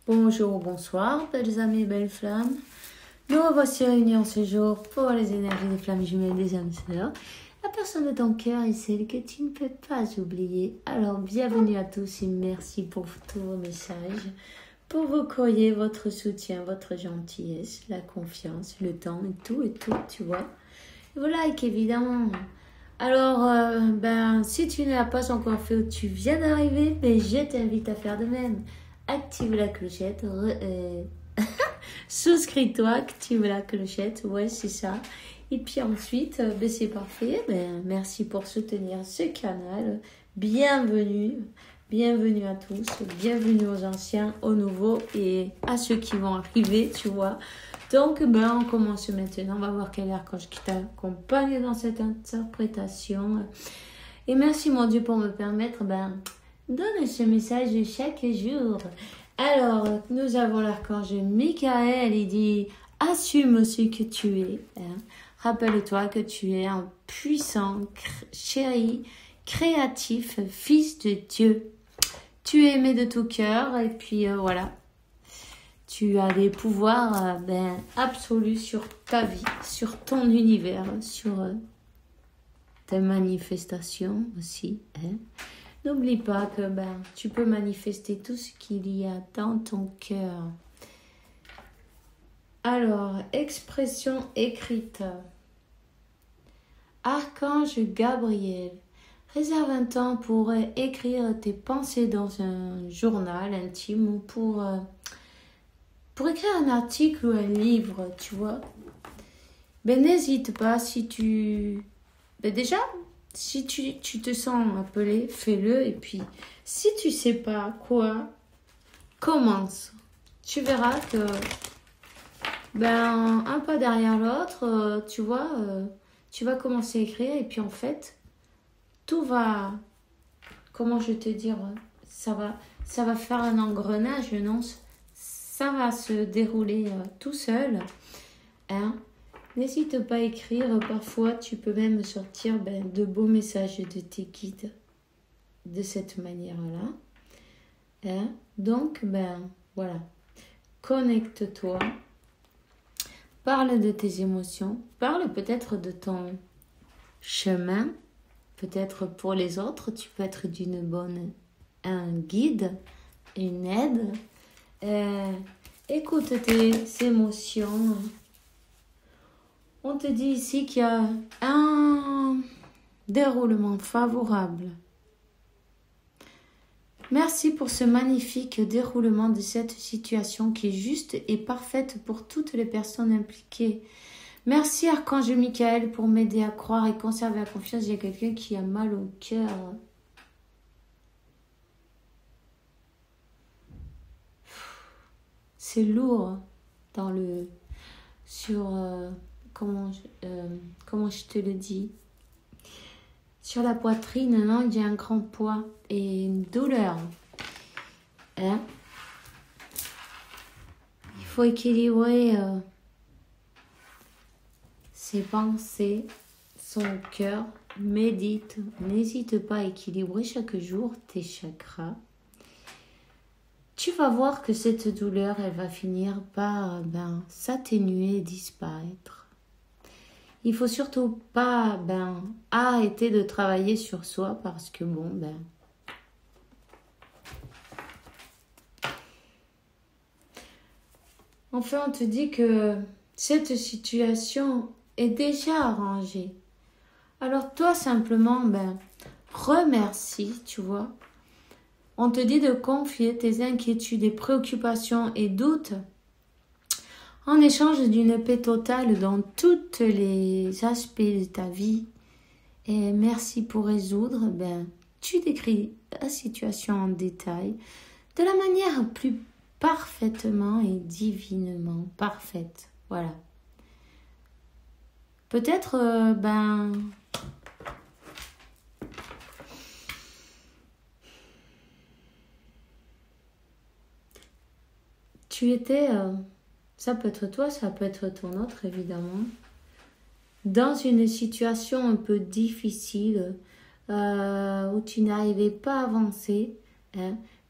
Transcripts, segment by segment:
Bonjour, bonsoir, belles amies, belles flammes. Nous voici réunis en ce jour pour les énergies des flammes jumelles des âmes sœurs. La personne de ton cœur est celle que tu ne peux pas oublier. Alors, bienvenue à tous et merci pour tous vos messages, pour vos courriers, votre soutien, votre gentillesse, la confiance, le temps et tout, tu vois. Et vos likes, évidemment. Alors, si tu ne l'as pas encore fait ou tu viens d'arriver, je t'invite à faire de même. Active la clochette, souscris-toi, active la clochette, ouais c'est ça. Et puis ensuite, c'est parfait, merci pour soutenir ce canal. Bienvenue à tous, bienvenue aux anciens, aux nouveaux et à ceux qui vont arriver, tu vois. Donc, on commence maintenant, on va voir quel archange qui t'accompagne dans cette interprétation. Et merci mon Dieu pour me permettre, donne ce message chaque jour. Alors, nous avons l'archange Michael, il dit « Assume ce que tu es. Rappelle-toi que tu es un puissant, chéri, créatif fils de Dieu. Tu es aimé de tout cœur et puis voilà. Tu as des pouvoirs absolus sur ta vie, sur ton univers, sur tes manifestations aussi. N'oublie pas que tu peux manifester tout ce qu'il y a dans ton cœur. Alors, expression écrite. Archange Gabriel, réserve un temps pour écrire tes pensées dans un journal intime ou pour écrire un article ou un livre, tu vois. N'hésite pas si tu... déjà, si tu te sens appelé, fais-le. Et puis, si tu sais pas quoi, commence. Tu verras que, un pas derrière l'autre, tu vois, tu vas commencer à écrire. Et puis, en fait, tout va, comment je vais te dire, ça va faire un engrenage, non? Ça va se dérouler tout seul, N'hésite pas à écrire, parfois tu peux même sortir de beaux messages de tes guides de cette manière-là. Donc, voilà, connecte-toi, parle de tes émotions, parle peut-être de ton chemin, peut-être pour les autres, tu peux être un guide, une aide. Écoute tes émotions. On te dit ici qu'il y a un déroulement favorable. Merci pour ce magnifique déroulement de cette situation qui est juste et parfaite pour toutes les personnes impliquées. Merci Archange Michael pour m'aider à croire et conserver la confiance. Il y a quelqu'un qui a mal au cœur. C'est lourd comment je te le dis, sur la poitrine, non, il y a un grand poids et une douleur. Il faut équilibrer ses pensées, son cœur. Médite, n'hésite pas à équilibrer chaque jour tes chakras. Tu vas voir que cette douleur, elle va finir par s'atténuer et disparaître. Il faut surtout pas arrêter de travailler sur soi parce que enfin on te dit que cette situation est déjà arrangée. Alors toi simplement remercie, tu vois. On te dit de confier tes inquiétudes et préoccupations et doutes en échange d'une paix totale dans tous les aspects de ta vie. Et merci pour résoudre. Tu décris la situation en détail de la manière plus parfaitement et divinement parfaite. Voilà. Peut-être, tu étais... ça peut être toi, ça peut être ton autre, évidemment. Dans une situation un peu difficile, où tu n'arrivais pas à avancer,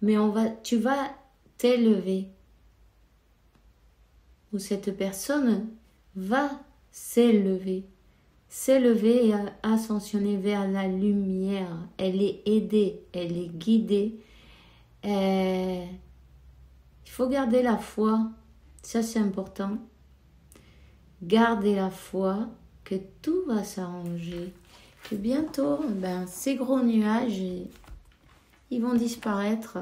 mais tu vas t'élever. ou cette personne va s'élever et ascensionner vers la lumière. Elle est aidée, elle est guidée. Il faut garder la foi, ça c'est important. Gardez la foi que tout va s'arranger, que bientôt, ces gros nuages, ils vont disparaître.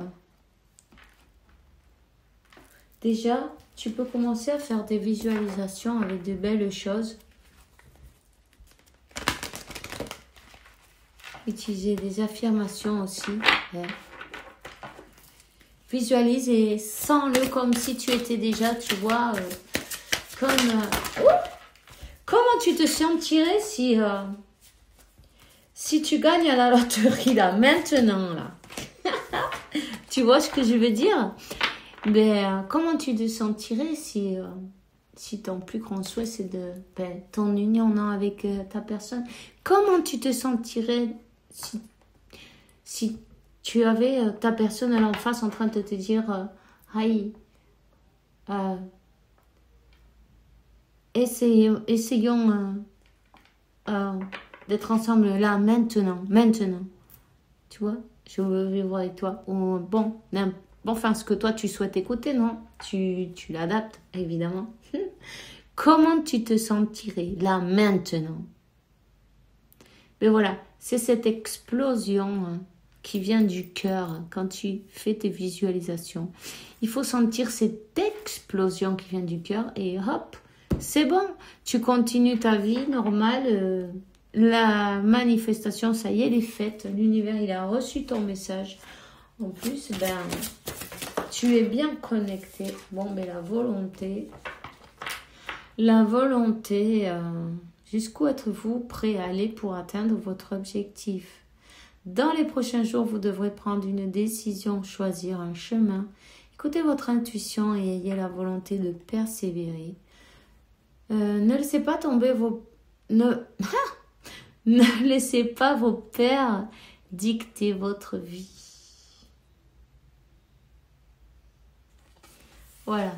Déjà, tu peux commencer à faire des visualisations avec de belles choses. Utiliser des affirmations aussi. Ouais. Visualise et sens-le comme si tu étais déjà, tu vois, comment tu te sentirais si tu gagnes à la loterie, là, maintenant, là. Tu vois ce que je veux dire? Comment tu te sentirais si ton plus grand souhait, c'est ton union avec ta personne? Comment tu te sentirais si tu avais ta personne à l'en face en train de te dire Aïe, essayons d'être ensemble là, maintenant. Tu vois, je veux vivre avec toi. Ou, enfin, ce que toi tu souhaites écouter, non? Tu l'adaptes, évidemment. Comment tu te sentirais là, maintenant? Mais voilà, c'est cette explosion qui vient du cœur quand tu fais tes visualisations. Il faut sentir cette explosion qui vient du cœur et hop, c'est bon. Tu continues ta vie normale. La manifestation, ça y est, elle est faite. L'univers, il a reçu ton message. En plus, tu es bien connecté. Bon, mais la volonté, jusqu'où êtes-vous prêt à aller pour atteindre votre objectif? Dans les prochains jours, vous devrez prendre une décision, choisir un chemin. Écoutez votre intuition et ayez la volonté de persévérer. Ne laissez pas tomber ne laissez pas vos peurs dicter votre vie. Voilà.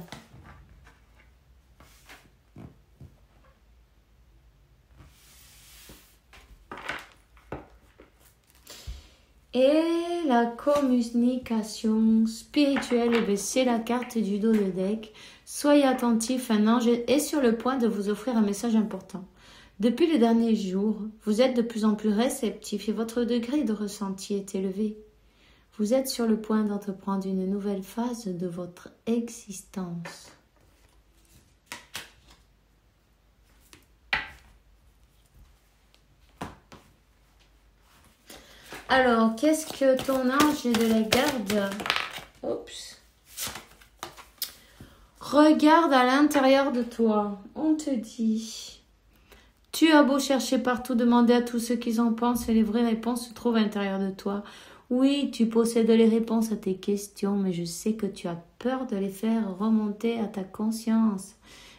Et la communication spirituelle, c'est la carte du dos de deck. Soyez attentif, un ange est sur le point de vous offrir un message important. Depuis les derniers jours, vous êtes de plus en plus réceptif et votre degré de ressenti est élevé. Vous êtes sur le point d'entreprendre une nouvelle phase de votre existence. Alors, qu'est-ce que ton ange de la garde? Oups. Regarde à l'intérieur de toi. On te dit. Tu as beau chercher partout, demander à tous ceux qu'ils en pensent et les vraies réponses se trouvent à l'intérieur de toi. Oui, tu possèdes les réponses à tes questions, mais je sais que tu as peur de les faire remonter à ta conscience.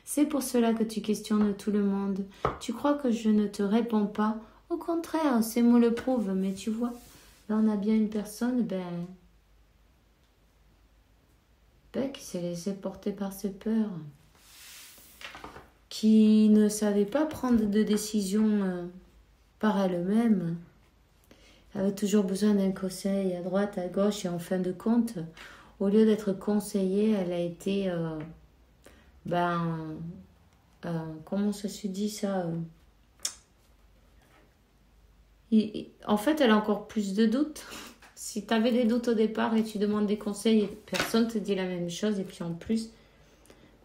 C'est pour cela que tu questionnes tout le monde. Tu crois que je ne te réponds pas? Au contraire, ces mots le prouvent, mais tu vois, là on a bien une personne, qui s'est laissée porter par ses peurs, qui ne savait pas prendre de décision par elle-même. Elle avait toujours besoin d'un conseil à droite, à gauche, et en fin de compte, au lieu d'être conseillée, elle a été, comment ça se dit ça En fait, elle a encore plus de doutes. Si tu avais des doutes au départ et tu demandes des conseils et personne ne te dit la même chose, et puis en plus,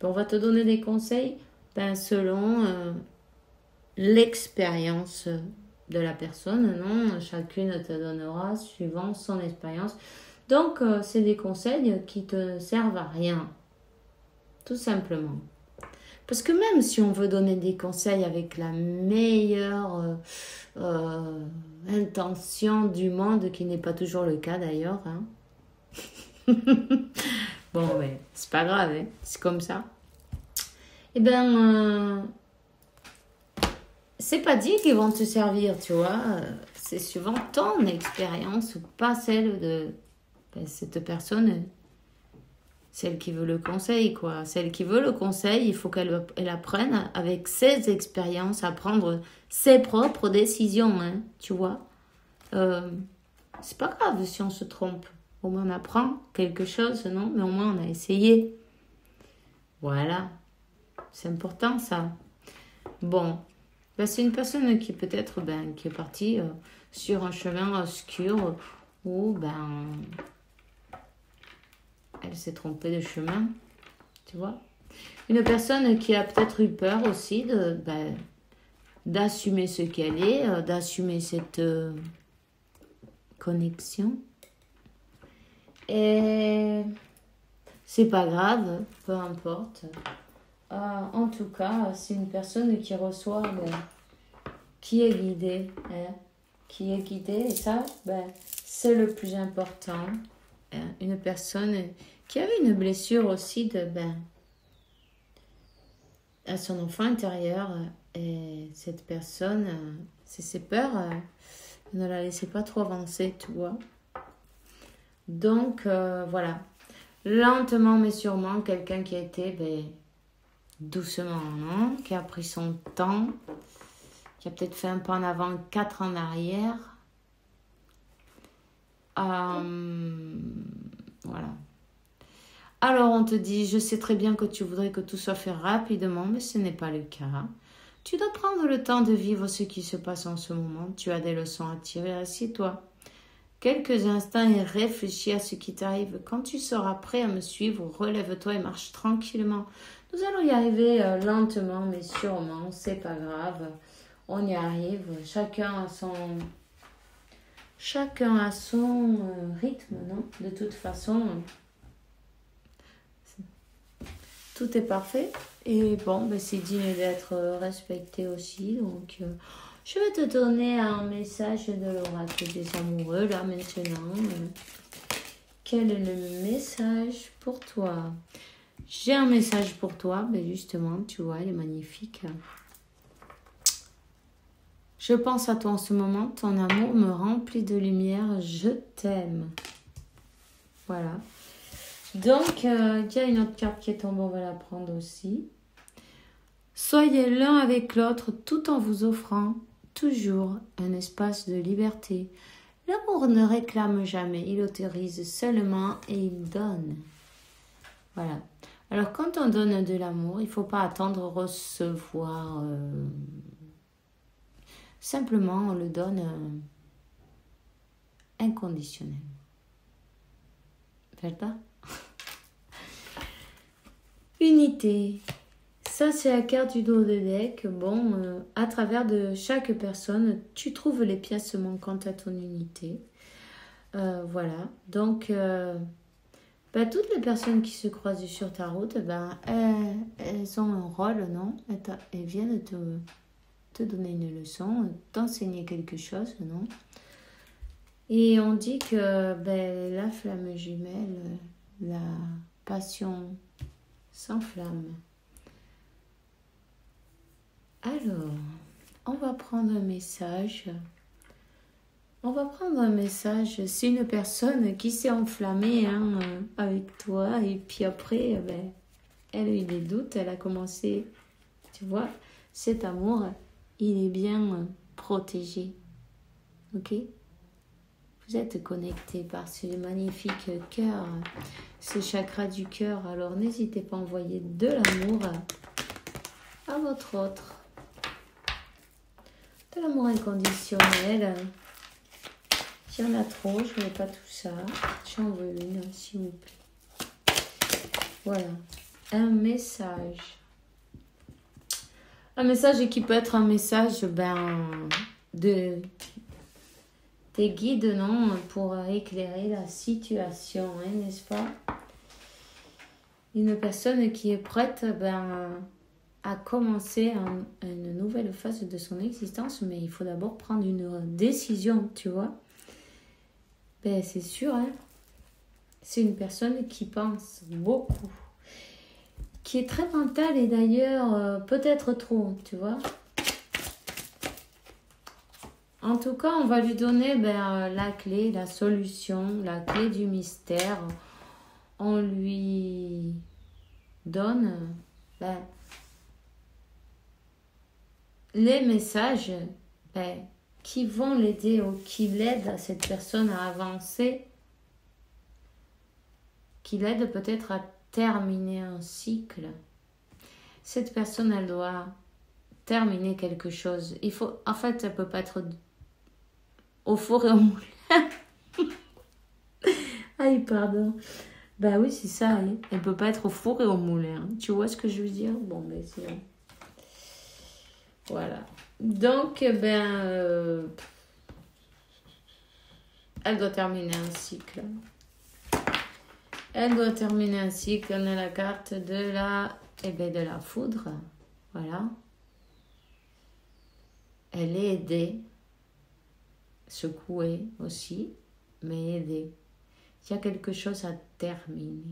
on va te donner des conseils selon l'expérience de la personne. Non, chacune te donnera suivant son expérience. Donc, c'est des conseils qui te servent à rien. Tout simplement. Parce que même si on veut donner des conseils avec la meilleure intention du monde, qui n'est pas toujours le cas d'ailleurs. Bon, mais c'est pas grave, c'est comme ça. C'est pas dit qu'ils vont te servir, tu vois. C'est suivant ton expérience ou pas celle de cette personne celle qui veut le conseil, quoi. Celle qui veut le conseil, il faut qu'elle apprenne avec ses expériences à prendre ses propres décisions, hein, tu vois. C'est pas grave si on se trompe. Au moins on apprend quelque chose, non? Mais au moins on a essayé. Voilà. C'est important, ça. Bon. Ben, c'est une personne qui peut-être qui est partie sur un chemin obscur où elle s'est trompée de chemin, tu vois. Une personne qui a peut-être eu peur aussi d'assumer ce qu'elle est, d'assumer cette connexion. Et c'est pas grave, peu importe. En tout cas, c'est une personne qui reçoit, qui est guidée, hein, qui est guidée, et ça, c'est le plus important. Une personne qui avait une blessure aussi à son enfant intérieur, et cette personne, c'est ses peurs, ne la laissait pas trop avancer, tu vois. Donc, voilà. Lentement mais sûrement, quelqu'un qui a été doucement, non? Qui a pris son temps, qui a peut-être fait un pas en avant, 4 en arrière. Voilà. Alors on te dit, je sais très bien que tu voudrais que tout soit fait rapidement, mais ce n'est pas le cas. Tu dois prendre le temps de vivre ce qui se passe en ce moment. Tu as des leçons à tirer, assieds-toi quelques instants et réfléchis à ce qui t'arrive. Quand tu seras prêt à me suivre, relève-toi et marche tranquillement. Nous allons y arriver lentement, mais sûrement, c'est pas grave. On y arrive. Chacun a son rythme, non? De toute façon, tout est parfait. Et bon, c'est digne d'être respecté aussi. Donc, je vais te donner un message de l'oracle des amoureux, là, maintenant. Quel est le message pour toi? J'ai un message pour toi, justement, tu vois, il est magnifique. Je pense à toi en ce moment, ton amour me remplit de lumière, je t'aime. Voilà. Donc, il y a une autre carte qui est tombée, on va la prendre aussi. Soyez l'un avec l'autre tout en vous offrant toujours un espace de liberté. L'amour ne réclame jamais, il autorise seulement et il donne. Voilà. Alors, quand on donne de l'amour, il ne faut pas attendre recevoir. Simplement, on le donne inconditionnellement. Faites pas. Unité. Ça, c'est la carte du dos de deck. Bon, à travers de chaque personne, tu trouves les pièces manquantes à ton unité. Voilà. Donc, toutes les personnes qui se croisent sur ta route, elles ont un rôle, non? Elles viennent te donner une leçon, t'enseigner quelque chose, non? Et on dit que la flamme jumelle, la passion s'enflamme. Alors, on va prendre un message. C'est une personne qui s'est enflammée avec toi. Et puis après, elle a eu des doutes. Elle a commencé, tu vois, cet amour, il est bien protégé. Ok? Vous êtes connecté par ce magnifique cœur, ce chakra du cœur. Alors, n'hésitez pas à envoyer de l'amour à votre autre. De l'amour inconditionnel. S'il y en a trop, je ne veux pas tout ça. J'en veux une, s'il vous plaît. Voilà. Un message. Un message qui peut être un message de tes guides, non? Pour éclairer la situation, n'est-ce pas? Une personne qui est prête, à commencer une nouvelle phase de son existence, mais il faut d'abord prendre une décision, tu vois. C'est sûr, c'est une personne qui pense beaucoup, qui est très mentale et d'ailleurs peut-être trop, tu vois. En tout cas, on va lui donner la clé, la solution, la clé du mystère. on lui donne les messages qui vont l'aider ou qui l'aident à cette personne à avancer, qui l'aident peut-être à terminer un cycle. Cette personne, elle doit terminer quelque chose. Il faut, en fait, elle peut pas être au four et au moulin. Aïe, pardon. Bah oui, c'est ça. Hein. Elle peut pas être au four et au moulin. Tu vois ce que je veux dire? Bon, ben c'est bon. Voilà. Donc, elle doit terminer un cycle. Elle doit terminer un cycle. On a la carte de la foudre. Voilà. Elle est aidée, secouée aussi, mais aidée. Il y a quelque chose à terminer.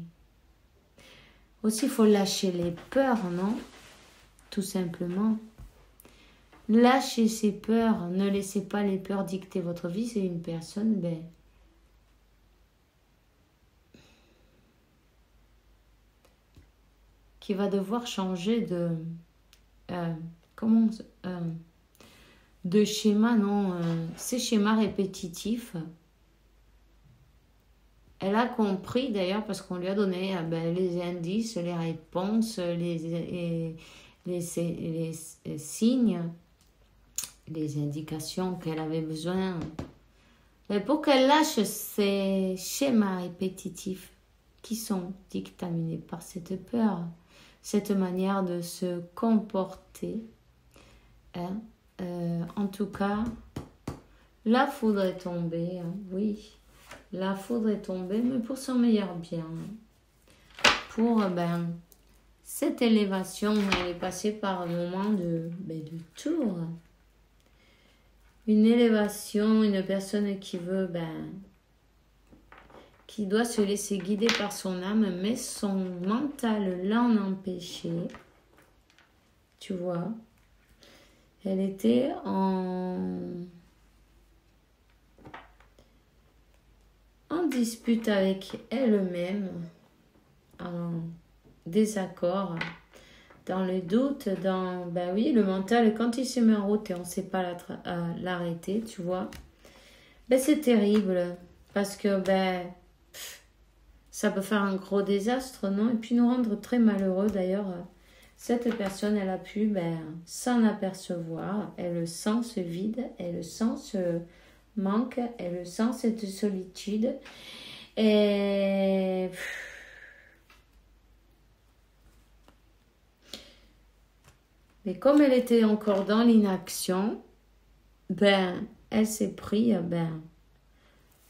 Aussi, il faut lâcher les peurs, non? Tout simplement. Lâchez ces peurs. Ne laissez pas les peurs dicter votre vie. C'est une personne, qui va devoir changer de schéma, non, ces schémas répétitifs. Elle a compris d'ailleurs parce qu'on lui a donné les indices, les réponses, les signes, les indications qu'elle avait besoin. Mais pour qu'elle lâche ces schémas répétitifs qui sont dictaminés par cette peur, cette manière de se comporter. En tout cas, la foudre est tombée, oui. La foudre est tombée, mais pour son meilleur bien. Pour cette élévation, elle est passée par un moment de tour. Une élévation, une personne qui veut, qui doit se laisser guider par son âme, mais son mental l'en empêchait. Tu vois, elle était en dispute avec elle-même, en désaccord, dans le doute, le mental, quand il se met en route et on ne sait pas l'arrêter, tu vois, c'est terrible, parce que ça peut faire un gros désastre, non? Et puis nous rendre très malheureux, d'ailleurs. Cette personne, elle a pu s'en apercevoir, elle le sent ce vide, elle le sent ce manque, elle le sent cette solitude. Et mais comme elle était encore dans l'inaction, elle s'est pris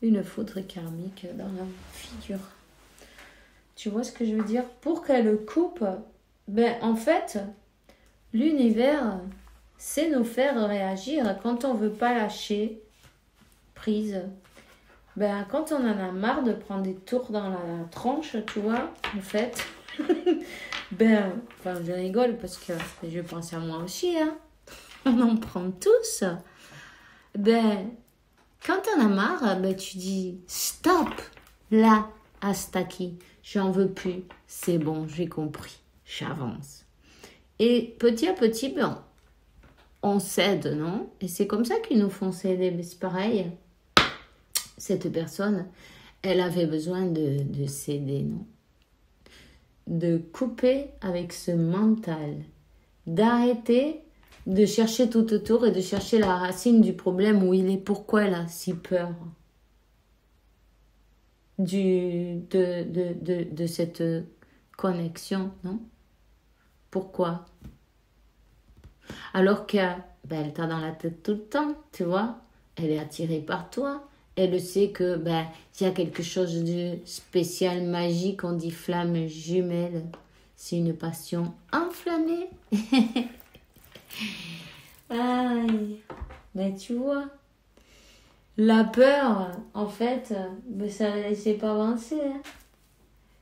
une foudre karmique dans la figure. Tu vois ce que je veux dire? Pour qu'elle le coupe, en fait, l'univers sait nous faire réagir quand on ne veut pas lâcher prise. Quand on en a marre de prendre des tours dans la tronche, tu vois, en fait, je rigole parce que je pense à moi aussi, hein. On en prend tous. Quand on a marre, tu dis stop, là, Astaki, j'en veux plus, c'est bon, j'ai compris, j'avance. Et petit à petit, on cède, non? Et c'est comme ça qu'ils nous font céder, mais c'est pareil. Cette personne, elle avait besoin de céder, non? De couper avec ce mental, d'arrêter de chercher tout autour et de chercher la racine du problème où il est. Pourquoi elle a si peur de cette connexion, non? Pourquoi? Alors qu'elle t'a dans la tête tout le temps, tu vois? Elle est attirée par toi. Elle sait que il y a quelque chose de spécial, magique, on dit flamme jumelle. C'est une passion enflammée. Aïe. Mais tu vois, la peur, en fait, ça ne la laissait pas avancer. Hein.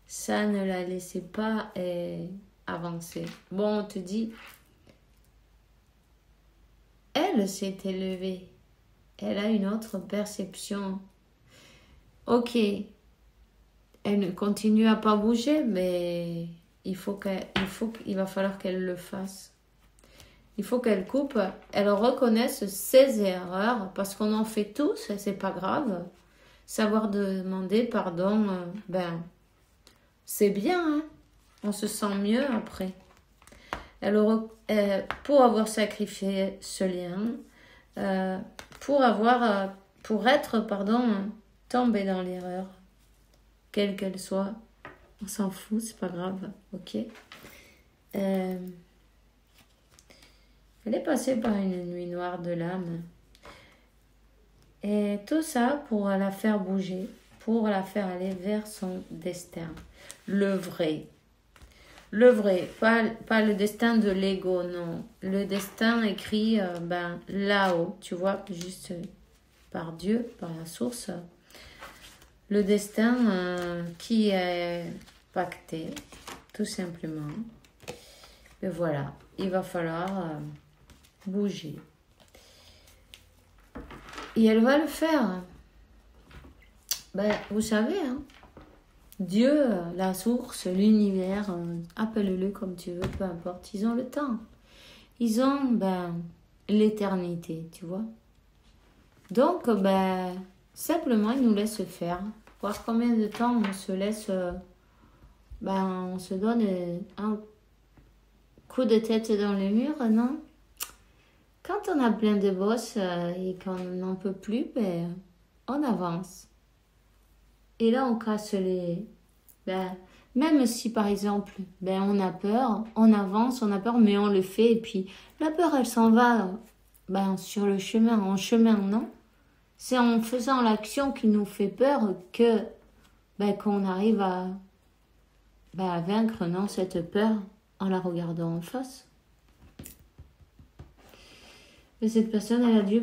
Ça ne la laissait pas avancer. Bon, on te dit, elle s'est élevée. Elle a une autre perception. Ok, elle ne continue à pas bouger, mais il va falloir qu'elle le fasse. Il faut qu'elle coupe, elle reconnaisse ses erreurs, parce qu'on en fait tous, et c'est pas grave. Savoir demander pardon, c'est bien, hein. On se sent mieux après. Pour avoir sacrifié ce lien, pour être, tombée dans l'erreur, quelle qu'elle soit, on s'en fout, c'est pas grave, ok. Elle est passée par une nuit noire de l'âme. Et tout ça pour la faire bouger, pour la faire aller vers son destin. Le vrai. Le vrai, pas le destin de l'ego, non. Le destin écrit là-haut, tu vois, juste par Dieu, par la source. Le destin qui est pacté, tout simplement. Et voilà, il va falloir bouger. Et elle va le faire. Vous savez, hein, Dieu, la source, l'univers, appelle-le comme tu veux, peu importe, ils ont le temps. Ils ont l'éternité, tu vois. Donc, simplement, ils nous laissent faire. Voir combien de temps on se laisse... on se donne un coup de tête dans le mur, non? Quand on a plein de bosses et qu'on n'en peut plus, on avance. Et là, on casse les... même si, par exemple, on a peur, on avance, on a peur, mais on le fait. Et puis, la peur, elle s'en va sur le chemin. En chemin, non. C'est en faisant l'action qui nous fait peur que qu'on arrive à vaincre, non, cette peur en la regardant en face. Et cette personne, elle a dû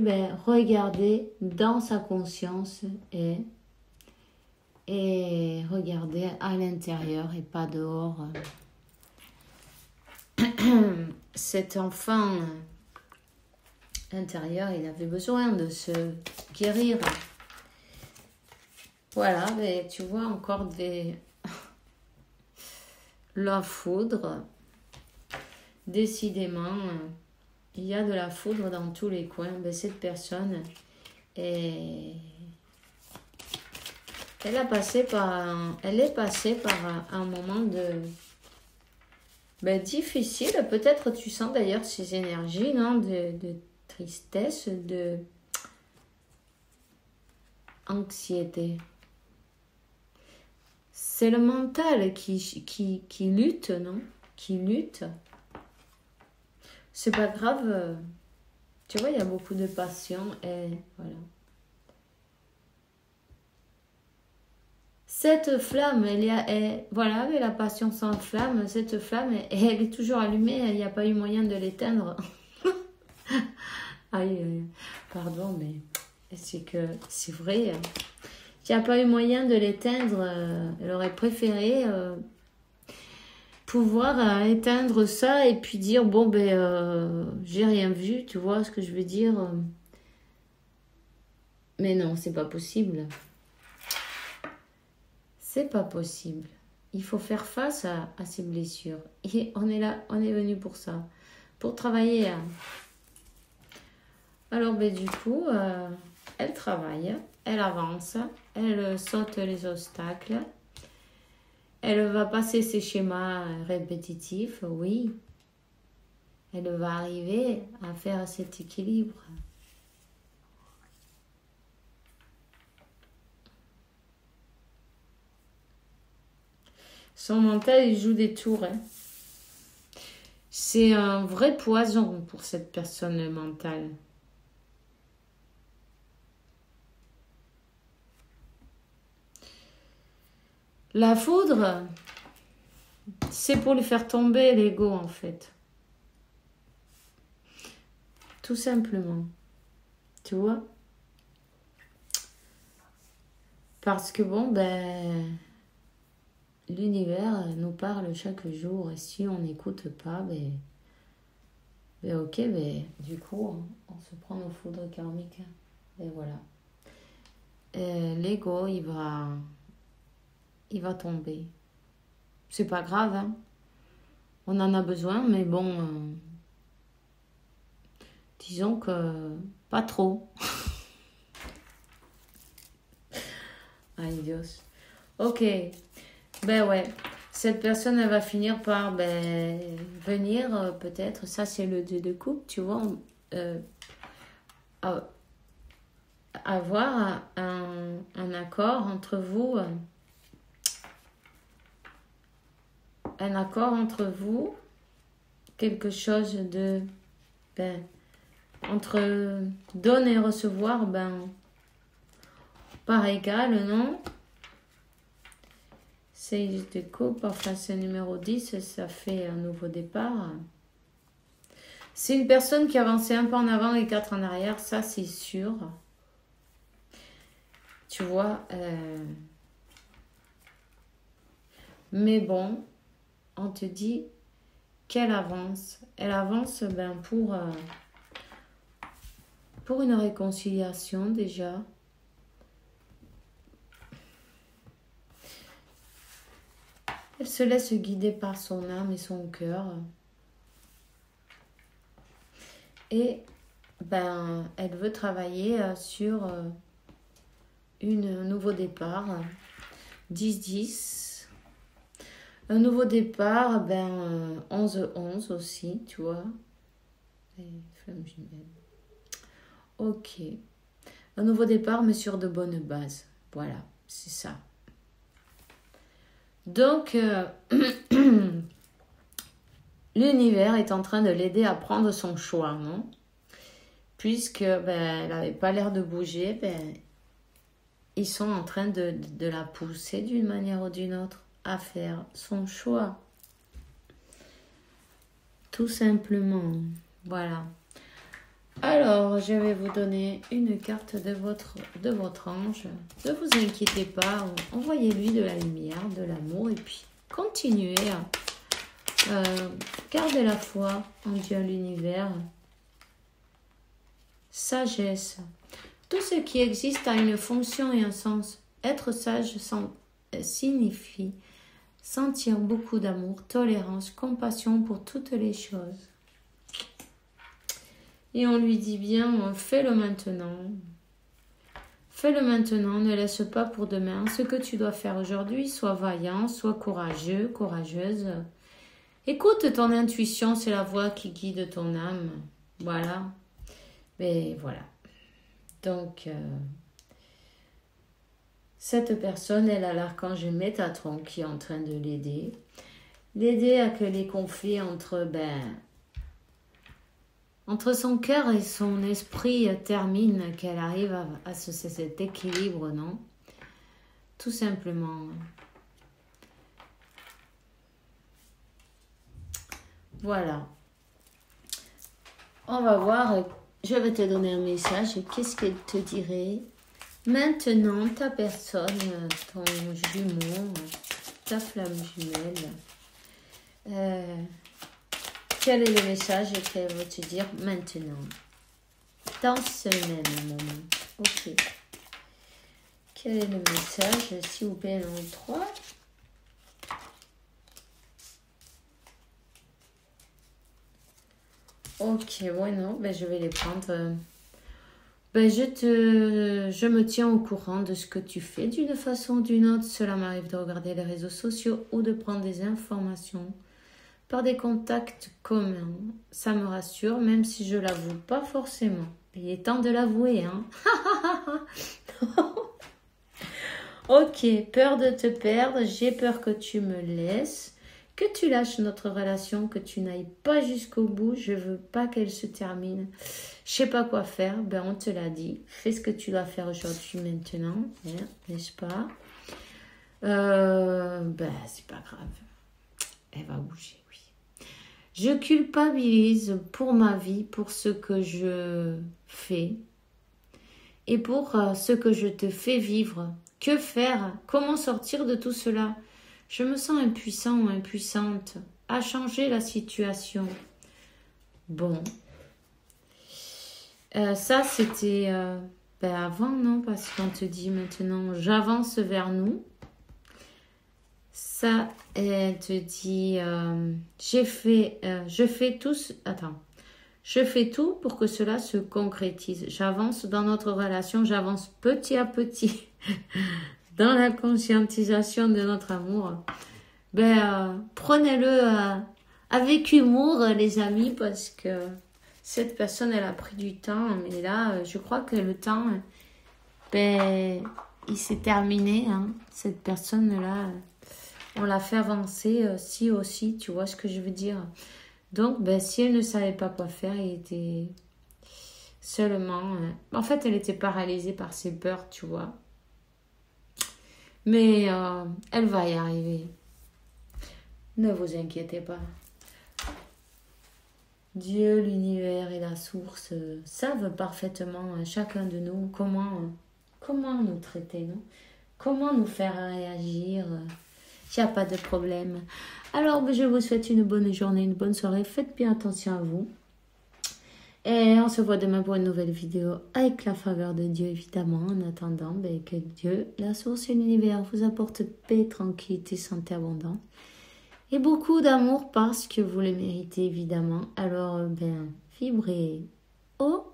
regarder dans sa conscience et regarder à l'intérieur et pas dehors. Cet enfant intérieur, il avait besoin de se guérir. Voilà, tu vois encore la foudre. Décidément, il y a de la foudre dans tous les coins. Cette personne, elle est passée par un moment difficile. Peut-être tu sens d'ailleurs ces énergies, non, de tristesse, de anxiété. C'est le mental qui lutte, non? Qui lutte. C'est pas grave. Tu vois, il y a beaucoup de passion et voilà. Cette flamme, voilà, mais la passion sans flamme, cette flamme, elle est toujours allumée, il n'y a pas eu moyen de l'éteindre. Aïe, pardon, mais c'est vrai. Il n'y a pas eu moyen de l'éteindre. Elle aurait préféré pouvoir éteindre ça et puis dire, j'ai rien vu, tu vois ce que je veux dire. Mais non, c'est pas possible. C'est pas possible. Il faut faire face à ces blessures. Et on est là, on est venu pour ça. Pour travailler. Alors, du coup, elle travaille, elle avance, elle saute les obstacles. Elle va passer ses schémas répétitifs, oui. Elle va arriver à faire cet équilibre. Son mental, il joue des tours. Hein. C'est un vrai poison pour cette personne, le mental. La foudre, c'est pour lui faire tomber l'ego, en fait. Tout simplement. Tu vois? Parce que l'univers nous parle chaque jour et si on n'écoute pas, ok, du coup, on se prend nos foudres karmiques. Et voilà. L'ego, il va il va tomber. C'est pas grave, hein. On en a besoin, mais bon, disons que pas trop. Ay Dios. Ok, ben ouais, cette personne, elle va finir par venir, peut-être, ça c'est le 2 de coupe, tu vois, avoir un accord entre vous, quelque chose de, entre donner et recevoir, par égal, non? C'est de coupe, enfin c'est numéro 10, ça fait un nouveau départ. C'est une personne qui avançait un pas en avant et 4 en arrière, ça c'est sûr. Tu vois, mais bon, on te dit qu'elle avance. Elle avance pour une réconciliation déjà. Elle se laisse guider par son âme et son cœur. Et elle veut travailler sur un nouveau départ. 10-10. Un nouveau départ, 11-11 aussi, tu vois. Et flamme jumelle. Ok. Un nouveau départ, mais sur de bonnes bases. Voilà, c'est ça. Donc, l'univers est en train de l'aider à prendre son choix, non? Puisque elle n'avait pas l'air de bouger, ils sont en train de la pousser d'une manière ou d'une autre à faire son choix. Tout simplement. Voilà. Alors, je vais vous donner une carte de votre ange. Ne vous inquiétez pas, envoyez-lui de la lumière, de l'amour et puis continuez à garder la foi en Dieu, l'univers. Sagesse. Tout ce qui existe a une fonction et un sens. Être sage signifie sentir beaucoup d'amour, tolérance, compassion pour toutes les choses. Et on lui dit bien, fais-le maintenant. Fais-le maintenant, ne laisse pas pour demain. Ce que tu dois faire aujourd'hui, sois vaillant, sois courageux, courageuse. Écoute ton intuition, c'est la voix qui guide ton âme. Voilà. Mais voilà. Donc, cette personne, elle a l'archange Métatron qui est en train de l'aider. L'aider à que les conflits entre son cœur et son esprit terminent, qu'elle arrive à cet équilibre, non? Tout simplement. Voilà. On va voir, je vais te donner un message. Qu'est-ce qu'elle te dirait? Maintenant, ta personne, ton jumeau, ta flamme jumelle, quel est le message qu'elle veut te dire maintenant? Dans ce même moment. Ok. Quel est le message? S'il vous plaît, en 3. Ok, ouais, non, je vais les prendre. Je me tiens au courant de ce que tu fais d'une façon ou d'une autre. Cela m'arrive de regarder les réseaux sociaux ou de prendre des informations par des contacts communs. Ça me rassure, même si je l'avoue pas forcément. Il est temps de l'avouer, hein. Ok, peur de te perdre, j'ai peur que tu me laisses, que tu lâches notre relation, que tu n'ailles pas jusqu'au bout. Je veux pas qu'elle se termine. Je sais pas quoi faire. On te l'a dit. Fais ce que tu dois faire aujourd'hui, maintenant, n'est-ce pas? C'est pas grave. Elle va bouger, oui. Je culpabilise pour ma vie, pour ce que je fais et pour ce que je te fais vivre. Que faire? Comment sortir de tout cela? Je me sens impuissant ou impuissante à changer la situation. Bon. Ça, c'était avant, non? Parce qu'on te dit maintenant, j'avance vers nous. ça, elle te dit, je fais tout, attends, je fais tout pour que cela se concrétise. J'avance dans notre relation, j'avance petit à petit dans la conscientisation de notre amour. Prenez-le avec humour, les amis, parce que cette personne, elle a pris du temps. Mais là, je crois que le temps, il s'est terminé. Hein. Cette personne-là, on l'a fait avancer si aussi, tu vois ce que je veux dire. Donc, si elle ne savait pas quoi faire, il était seulement... en fait, elle était paralysée par ses peurs, tu vois. Mais elle va y arriver. Ne vous inquiétez pas. Dieu, l'univers et la source savent parfaitement chacun de nous comment nous traiter, non? Comment nous faire réagir. Il n'y a pas de problème. Alors, je vous souhaite une bonne journée, une bonne soirée. Faites bien attention à vous. Et on se voit demain pour une nouvelle vidéo avec la faveur de Dieu, évidemment. En attendant, que Dieu, la source et l'univers vous apporte paix, tranquillité, santé abondante. Et beaucoup d'amour parce que vous le méritez, évidemment. Alors, vibrez haut.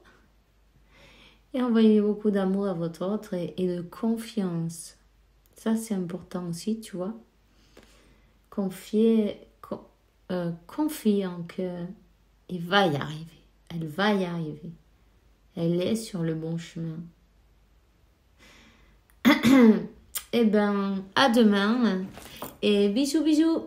Et envoyez beaucoup d'amour à votre autre et de confiance. Ça, c'est important aussi, tu vois. Confiez en qu'il va y arriver. Elle va y arriver. Elle est sur le bon chemin. À demain. Et bisous, bisous.